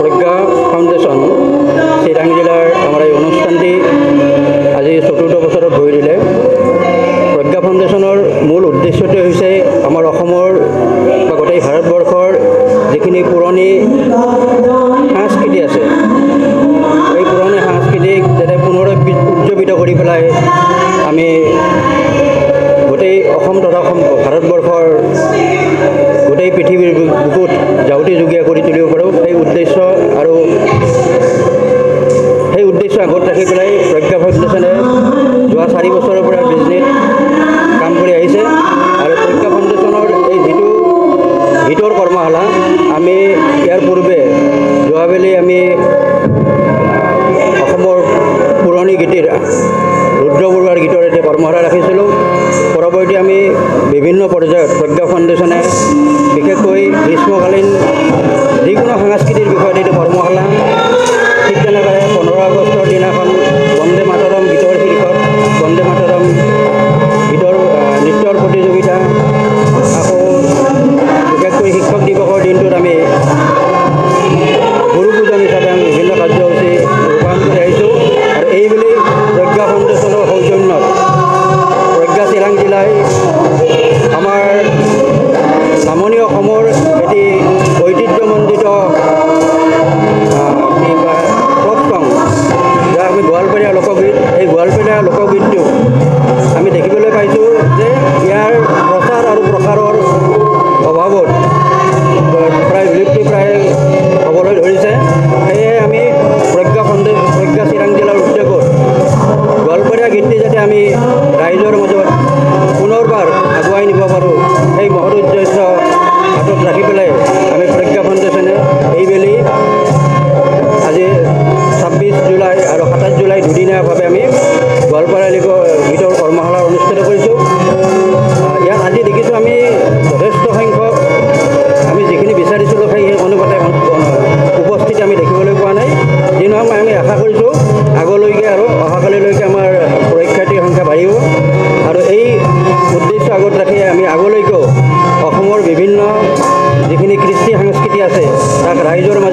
प्रज्ञा foundation चिरां जिलार आमार এই অনুষ্ঠানটি আজি ৪ৰ্থ বছৰত ভৰি দিলে। प्रज्ञा फाउंडेशনৰ মূল উদ্দেশ্যটো হৈছে আমাৰ অসমৰ বা গোটেই ভাৰতবৰ্ষৰ যিখিনি পুৰণি সংস্কৃতি আছে এই পুৰণি সংস্কৃতিক যাতে পুনৰ উজ্জীৱিত কৰি পেলাই আমি গোটেই অসম তথা ভাৰতবৰ্ষৰ গোটেই পৃথিৱীৰ বুকুত জাউতি যুগীয়া কৰি তুলিব পাৰোঁ সেই উদ্দেশ্য আৰু সেই উদ্দেশ্য আগত ৰাখি পেলাই प्रज्ञा ফাউণ্ডেশ্যনে যোৱা 4 বছৰৰ পৰা বিজনেছ কাম কৰি আহিছে। আৰু प्रज्ञा ফাউণ্ডেশ্যনৰ এই যিটো গীতৰ কৰ্মশালা আমি ইয়াৰ পূৰ্বে যোৱাবেলি আমি অসমৰ পুৰণি গীতিৰ ৰুদ্ৰ বৰুৱাৰ গীতৰ এটি কৰ্মশালা ৰাখিছিলোঁ। পৰৱৰ্তী আমি বিভিন্ন পৰ্যায়ত प्रज्ञा ফাউণ্ডেশ্যনে বিশেষকৈ গ্ৰীষ্মকালীন যিকোনো সাংস্কৃতিক বিষয়ত এইটো কৰ্মশালা, ঠিক তেনেদৰে 15 আগষ্টৰ দিনাখন বন্দে মাতৰম গীতৰ শীৰ্ষক বন্দে মাতৰম গীতৰ নৃত্যৰ প্ৰতিযোগিতা, আকৌ বিশেষকৈ শিক্ষক দিৱসৰ দিনটোত আমি গুৰু পূজন হিচাপে আমি বিভিন্ন কাৰ্যসূচী ৰূপায়ণ কৰি আহিছোঁ। আৰু এইবুলি प्रज्ञा ফাউণ্ডেশ্যনৰ সৌজন্যত प्रज्ञा চিৰাং জিলাই আমাৰ নামনি অসমৰ এটি ঐতিহ্যমণ্ডিত ফক সং যাক আমি গোৱালপৰীয়া লোকগীত, এই গোৱালপৰীয়া লোকগীতটো আমি দেখিবলৈ পাইছোঁ যে ইয়াৰ প্ৰচাৰ আৰু প্ৰসাৰৰ অভাৱত প্ৰায় বিলুপ্তি প্ৰায় হ'বলৈ ধৰিছে। সেয়ে আমি प्रज्ञा চিৰাং জিলাৰ উদ্যোগত গোৱালপৰীয়া গীতটি যাতে আমি ৰাইজৰ মাজত পুনৰবাৰ আগুৱাই নিব পাৰোঁ সেই মহৎ উদ্দেশ্য হাতত ৰাখি পেলাই আমি प्रज्ञा ফাউণ্ডেশ্যনে এইবেলি আজি 26 জুলাই আৰু 27 জুলাই দুদিনীয়াভাৱে আমি গোৱালপাৰা গীতৰ কৰ্মশালা অনুষ্ঠিত কৰিছোঁ। ইয়াত আজি দেখিছোঁ আমি যথেষ্ট সংখ্যক আমি যিখিনি বিচাৰিছিলোঁ সেই অনুপাতে উপস্থিতি আমি দেখিবলৈ পোৱা নাই। যি নহওক আমি আশা কৰিছোঁ আগলৈকে আৰু অহাকালিলৈকে আমাৰ পৰীক্ষাৰ্থীৰ সংখ্যা বাঢ়িব। আৰু এই উদ্দেশ্য আগত ৰাখি আমি আগলৈকেও অসমৰ বিভিন্ন যিখিনি কৃষ্টি সংস্কৃতি আছে তাক ৰাইজৰ মাজত